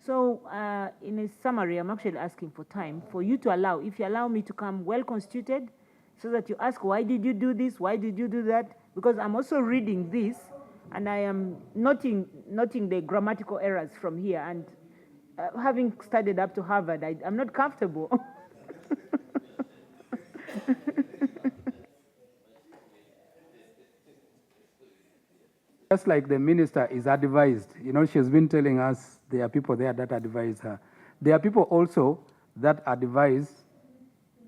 So in a summary, I'm actually asking for time for you to allow, if you allow me to come well constituted, so that you ask, why did you do this? Why did you do that? Because I'm also reading this and I am noting the grammatical errors from here. And having studied up to Harvard, I'm not comfortable. Just like the minister is advised, she's been telling us there are people there that advise her. There are people also that advise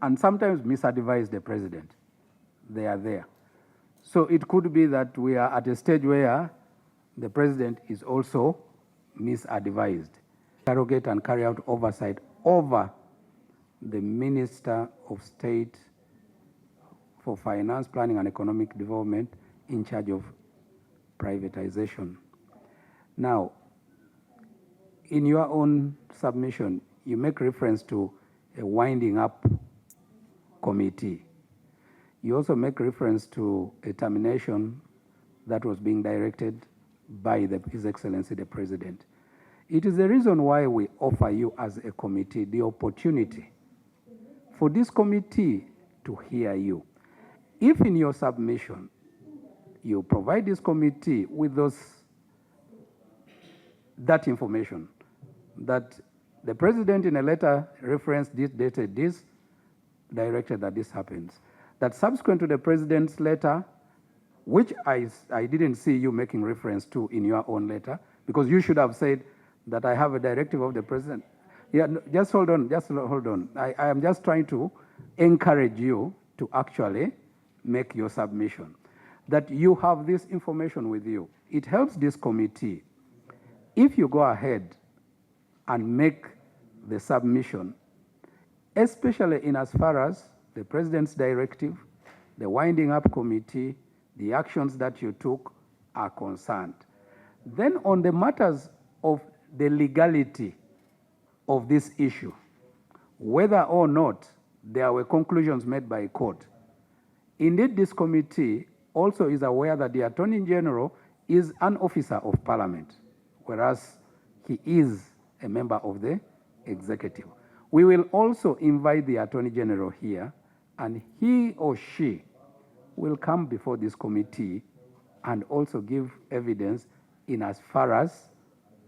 and sometimes misadvise the president. They are there. So it could be that we are at a stage where the president is also misadvised. Interrogate and carry out oversight over the Minister of State for Finance, Planning and Economic Development in charge of privatization. Now, in your own submission, you make reference to a winding up committee. You also make reference to a termination that was being directed by His Excellency the President. It is the reason why we offer you as a committee the opportunity for this committee to hear you. If in your submission you provide this committee with that information, that the President in a letter referenced this, dated this, directed that this happens, that subsequent to the President's letter, which I didn't see you making reference to in your own letter, because you should have said that I have a directive of the President. Yeah, just hold on, I am just trying to encourage you to actually make your submission, that you have this information with you. It helps this committee. If you go ahead and make the submission, especially in as far as the President's directive, the winding up committee, the actions that you took are concerned. Then on the matters of the legality of this issue, whether or not there were conclusions made by court, indeed this committee also is aware that the Attorney General is an officer of Parliament, whereas he is a member of the executive. We will also invite the Attorney General here, and he or she will come before this committee and also give evidence in as far as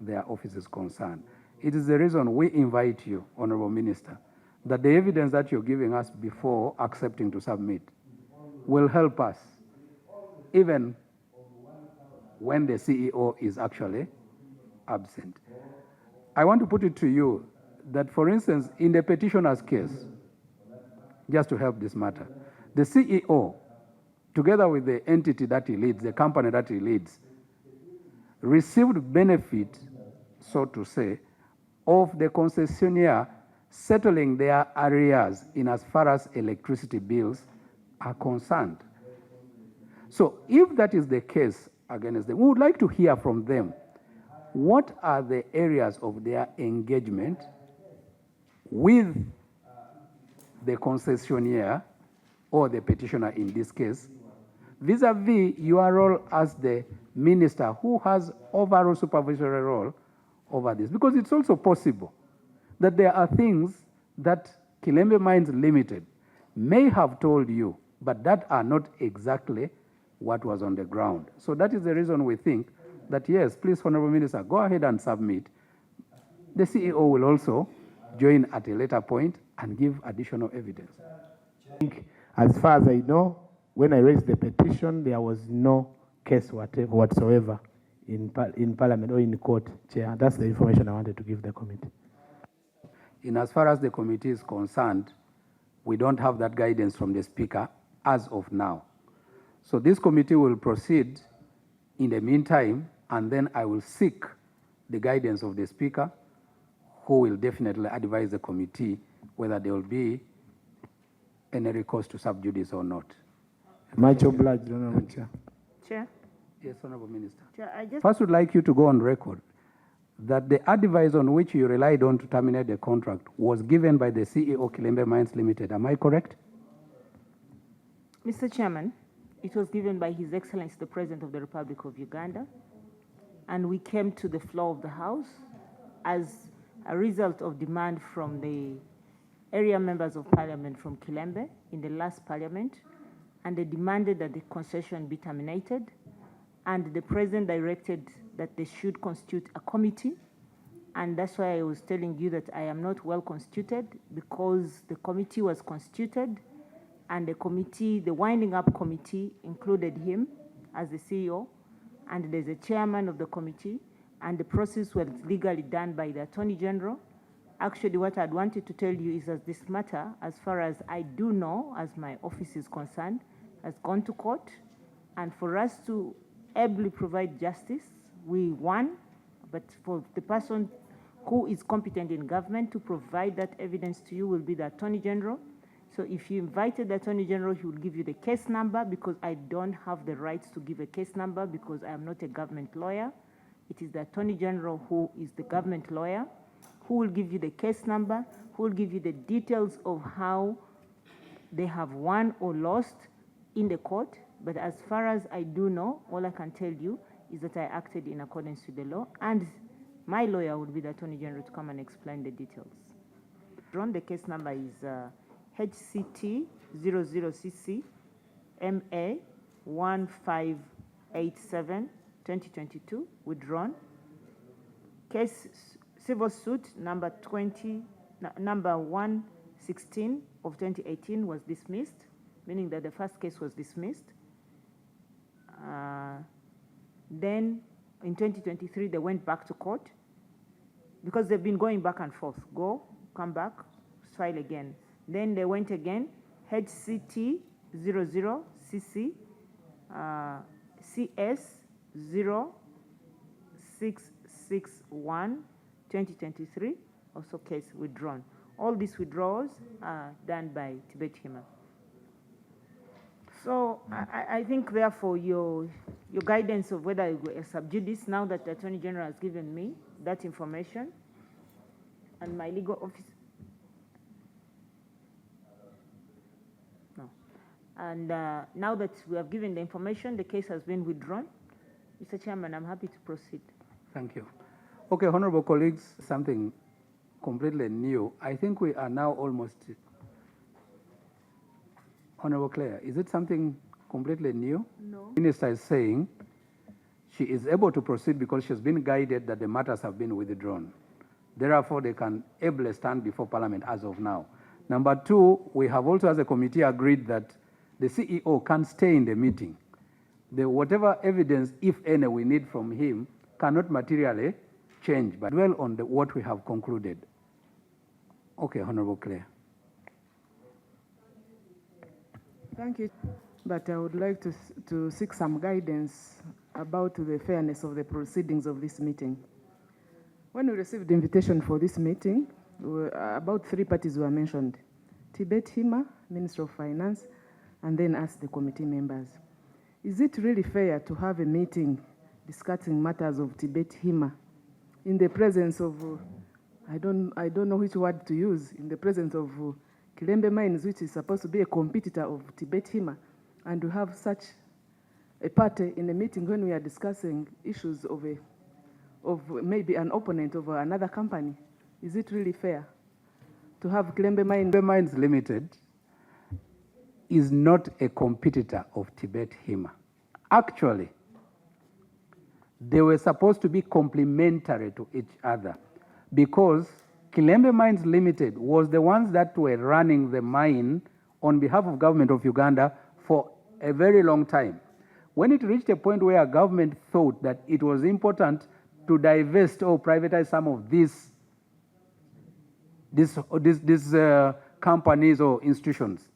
their office is concerned. It is the reason we invite you, Honorable Minister, that the evidence that you're giving us before accepting to submit will help us, even when the CEO is actually absent. I want to put it to you that, for instance, in the petitioner's case, just to help this matter, the CEO, together with the entity that he leads, the company that he leads, received benefit, so to say, of the concessionaire settling their arrears in as far as electricity bills are concerned. So if that is the case against them, we would like to hear from them. What are the areas of their engagement with the concessionaire or the petitioner in this case, vis-a-vis your role as the minister who has overall supervisory role over this? Because it's also possible that there are things that Kilembe Mines Limited may have told you, but that are not exactly what was on the ground. So that is the reason we think that, yes, please, Honorable Minister, go ahead and submit. The CEO will also join at a later point and give additional evidence. As far as I know, when I raised the petition, there was no case whatsoever in Parliament or in court, Chair. That's the information I wanted to give the committee. In as far as the committee is concerned, we don't have that guidance from the Speaker as of now. So this committee will proceed in the meantime, and then I will seek the guidance of the Speaker, who will definitely advise the committee whether there will be any recourse to sub judice or not. Much obliged, Honorable Chair. Chair? Yes, Honorable Minister. Chair, I just... First, would like you to go on record that the advice on which you relied on to terminate the contract was given by the CEO, Kilembe Mines Limited. Am I correct? Mr. Chairman, it was given by His Excellency the President of the Republic of Uganda, and we came to the floor of the House as a result of demand from the area members of parliament from Kilembe in the last parliament, and they demanded that the concession be terminated, and the president directed that they should constitute a committee. And that's why I was telling you that I am not well constituted, because the committee was constituted, and the committee, the winding up committee, included him as the CEO, and there's a chairman of the committee, and the process was legally done by the Attorney General. Actually, what I'd wanted to tell you is that this matter, as far as I do know, as my office is concerned, has gone to court, and for us to ably provide justice, we won, but for the person who is competent in government to provide that evidence to you will be the Attorney General. So if you invited the Attorney General, he will give you the case number, because I don't have the rights to give a case number because I am not a government lawyer. It is the Attorney General who is the government lawyer, who will give you the case number, who will give you the details of how they have won or lost in the court. But as far as I do know, all I can tell you is that I acted in accordance with the law, and my lawyer would be the Attorney General to come and explain the details. The case number is HCT 00CC MA 1587 2022, withdrawn. Case civil suit number 116 of 2018 was dismissed, meaning that the first case was dismissed. Then in 2023, they went back to court because they've been going back and forth. Go, come back, file again. Then they went again, HCT 00CC CS 0661 2023, also case withdrawn. All these withdrawals are done by Tibet Hima. So I think, therefore, your guidance of whether you sub judice, now that the Attorney General has given me that information, and my legal office, no, and now that we have given the information, the case has been withdrawn. Mr. Chairman, I'm happy to proceed. Thank you. Okay, honorable colleagues, something completely new. I think we are now almost. Honorable Claire, is it something completely new? No. The minister is saying she is able to proceed because she's been guided that the matters have been withdrawn. Therefore, they can ably stand before Parliament as of now. Number two, we have also as a committee agreed that the CEO can stay in the meeting. Whatever evidence, if any, we need from him cannot materially change, but dwell on what we have concluded. Okay, Honorable Claire. Thank you, but I would like to seek some guidance about the fairness of the proceedings of this meeting. When we received the invitation for this meeting, about 3 parties were mentioned: Tibet Hima, Minister of Finance, and then us, the committee members. Is it really fair to have a meeting discussing matters of Tibet Hima in the presence of, I don't know which word to use, in the presence of Kilembe Mines, which is supposed to be a competitor of Tibet Hima, and to have such a party in a meeting when we are discussing issues of maybe an opponent of another company? Is it really fair to have Kilembe Mines? Kilembe Mines Limited is not a competitor of Tibet Hima. Actually, they were supposed to be complementary to each other, because Kilembe Mines Limited was the ones that were running the mine on behalf of government of Uganda for a very long time. When it reached a point where government thought that it was important to divest or privatize some of these companies or institutions,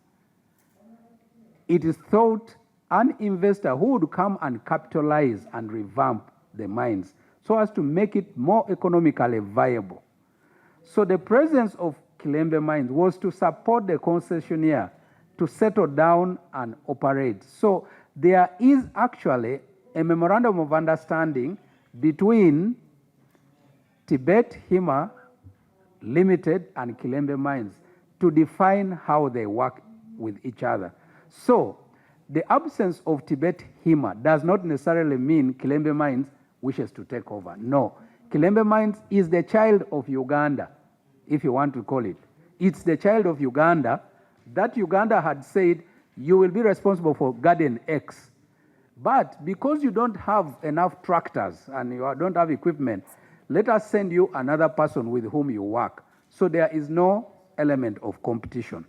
it is thought an investor who would come and capitalize and revamp the mines so as to make it more economically viable. So the presence of Kilembe Mines was to support the concessionaire to settle down and operate. So there is actually a memorandum of understanding between Tibet Hima Limited and Kilembe Mines to define how they work with each other. So the absence of Tibet Hima does not necessarily mean Kilembe Mines wishes to take over. No. Kilembe Mines is the child of Uganda, if you want to call it. It's the child of Uganda that Uganda had said, you will be responsible for Garden X. But because you don't have enough tractors and you don't have equipment, let us send you another person with whom you work. So there is no element of competition.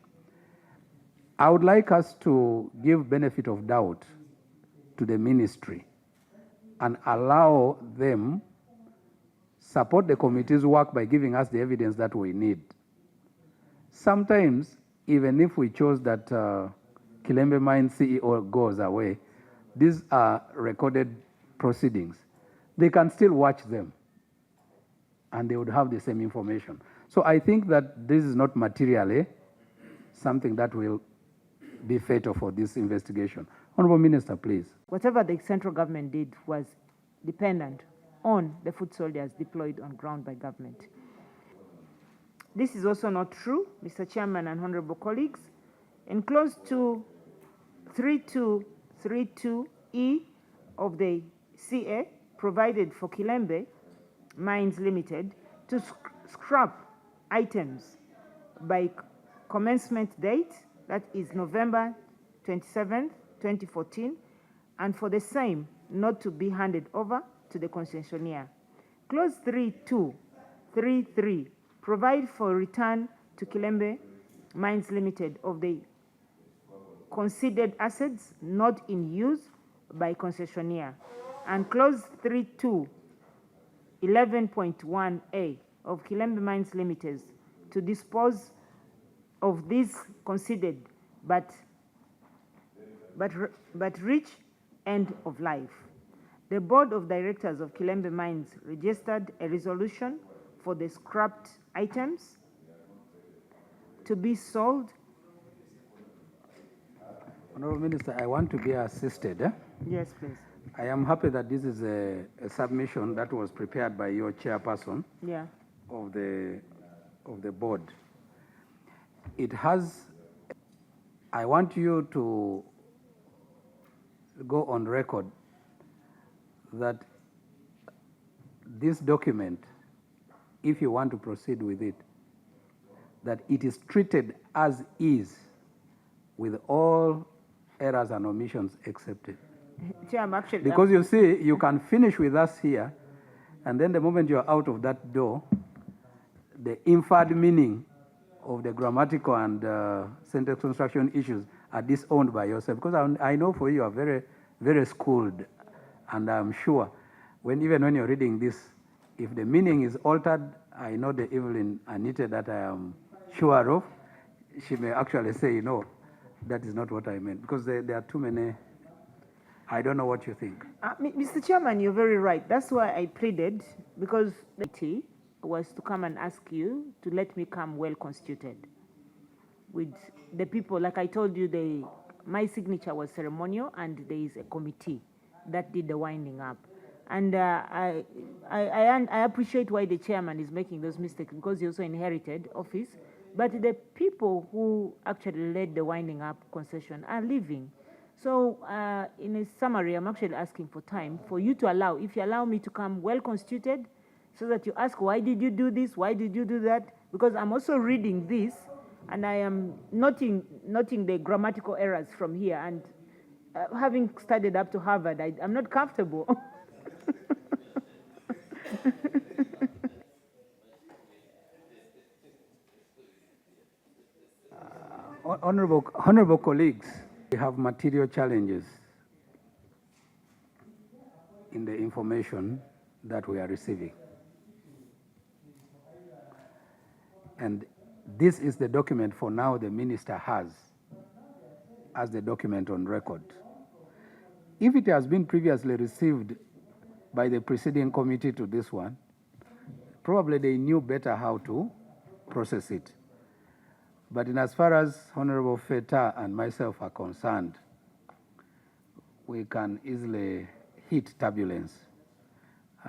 I would like us to give benefit of doubt to the ministry and allow them support the committee's work by giving us the evidence that we need. Sometimes, even if we chose that Kilembe Mines CEO goes away, these are recorded proceedings. They can still watch them, and they would have the same information. So I think that this is not materially something that will be fatal for this investigation. Honorable Minister, please. Whatever the central government did was dependent on the foot soldiers deployed on ground by government. This is also not true, Mr. Chairman and honorable colleagues. In clause 23232E of the CA provided for Kilembe Mines Limited to scrap items by commencement date, that is November 27th, 2014, and for the same not to be handed over to the concessionaire. Clause 3233 provide for return to Kilembe Mines Limited of the conceded assets not in use by concessionaire. And clause 3211.1A of Kilembe Mines Limited to dispose of these conceded but reach end of life. The board of directors of Kilembe Mines registered a resolution for the scrapped items to be sold. Honorable Minister, I want to be assisted. Yes, please. I am happy that this is a submission that was prepared by your chairperson of the board. It has, I want you to go on record that this document, if you want to proceed with it, that it is treated as is with all errors and omissions accepted. Because you see, you can finish with us here, and then the moment you're out of that door, the inferred meaning of the grammatical and sentence construction issues are disowned by yourself. Because I know for you are very, very schooled, and I'm sure even when you're reading this, if the meaning is altered, I know the Hon Anite that I am sure of, she may actually say, no, that is not what I meant, because there are too many. I don't know what you think. Mr. Chairman, you're very right. That's why I pleaded, because the committee was to come and ask you to let me come well constituted with the people. Like I told you, my signature was ceremonial, and there is a committee that did the winding up. And I appreciate why the chairman is making those mistakes, because he also inherited office. But the people who actually led the winding up concession are leaving. So in a summary, I'm actually asking for time for you to allow, if you allow me to come well constituted, so that you ask, why did you do this? Why did you do that? Because I'm also reading this, and I am noting the grammatical errors from here. And having studied up to Harvard, I'm not comfortable. Honorable colleagues, we have material challenges in the information that we are receiving. And this is the document for now the minister has as the document on record. If it has been previously received by the preceding committee to this one, probably they knew better how to process it. But in as far as Honorable Feta and myself are concerned, we can easily hit turbulence.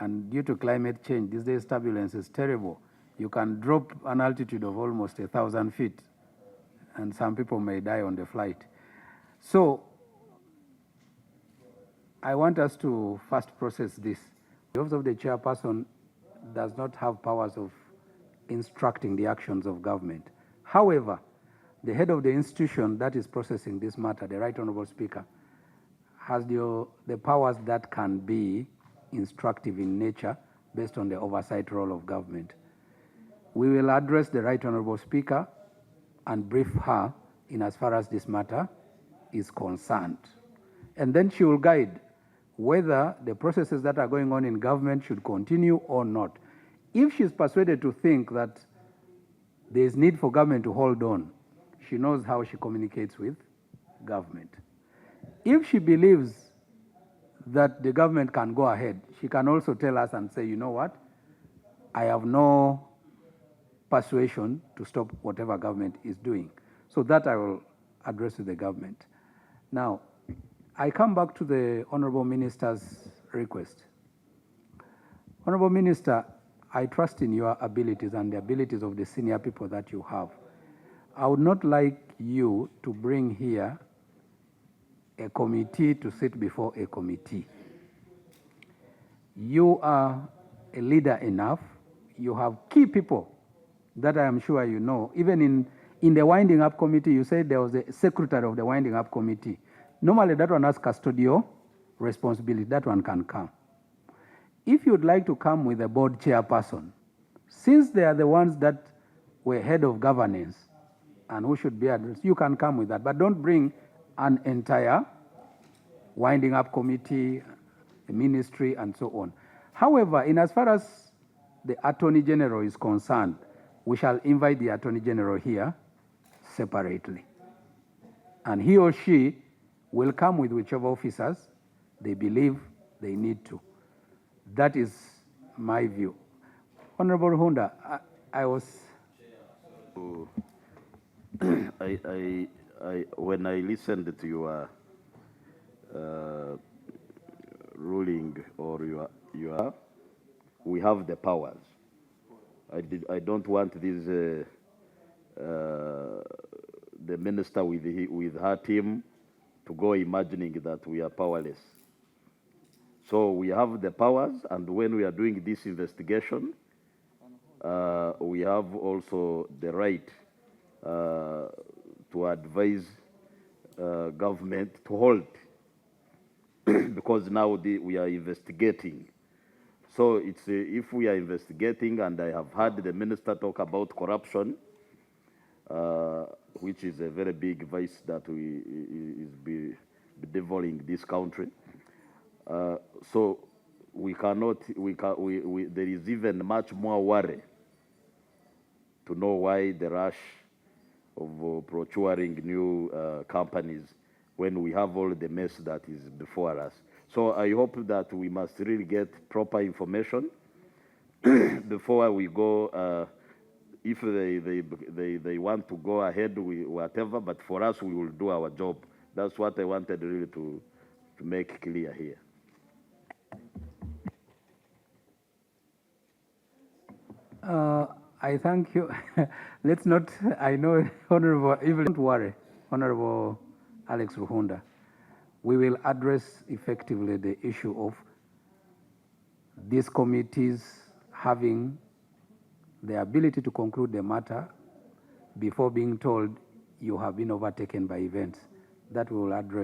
And due to climate change, these days turbulence is terrible. You can drop an altitude of almost 1,000 feet, and some people may die on the flight. So I want us to first process this. The office of the chairperson does not have powers of instructing the actions of government. However, the head of the institution that is processing this matter, the Right Honorable Speaker, has the powers that can be instructive in nature based on the oversight role of government. We will address the Right Honorable Speaker and brief her in as far as this matter is concerned. And then she will guide whether the processes that are going on in government should continue or not. If she's persuaded to think that there is need for government to hold on, she knows how she communicates with government. If she believes that the government can go ahead, she can also tell us and say, you know what, I have no persuasion to stop whatever government is doing. So that I will address to the government. Now, I come back to the Honorable Minister's request. Honorable Minister, I trust in your abilities and the abilities of the senior people that you have. I would not like you to bring here a committee to sit before a committee. You are a leader enough. You have key people that I am sure you know. Even in the winding up committee, you said there was a secretary of the winding up committee. Normally that one has custodial responsibility. That one can come. If you'd like to come with a board chairperson, since they are the ones that were head of governance and who should be addressed, you can come with that. But don't bring an entire winding up committee, a ministry, and so on. However, in as far as the Attorney General is concerned, we shall invite the Attorney General here separately. And he or she will come with whichever officers they believe they need to. That is my view. Honorable Honda, I was... When I listened to your ruling or your, we have the powers. I don't want this the minister with her team to go imagining that we are powerless. So we have the powers, and when we are doing this investigation, we have also the right to advise government to hold because now we are investigating. So it's if we are investigating, and I have heard the minister talk about corruption, which is a very big vice that is bedeviling this country. So we cannot. There is even much more worry to know why the rush of procuring new companies when we have all the mess that is before us. So I hope that we must really get proper information before we go. If they want to go ahead with whatever, but for us, we will do our job. That's what I wanted really to make clear here. I thank you. Let's not, I know, Honorable Evelyne, don't worry, Honorable Alex Ruhunda. We will address effectively the issue of these committees having the ability to conclude the matter before being told you have been overtaken by events. That we will address.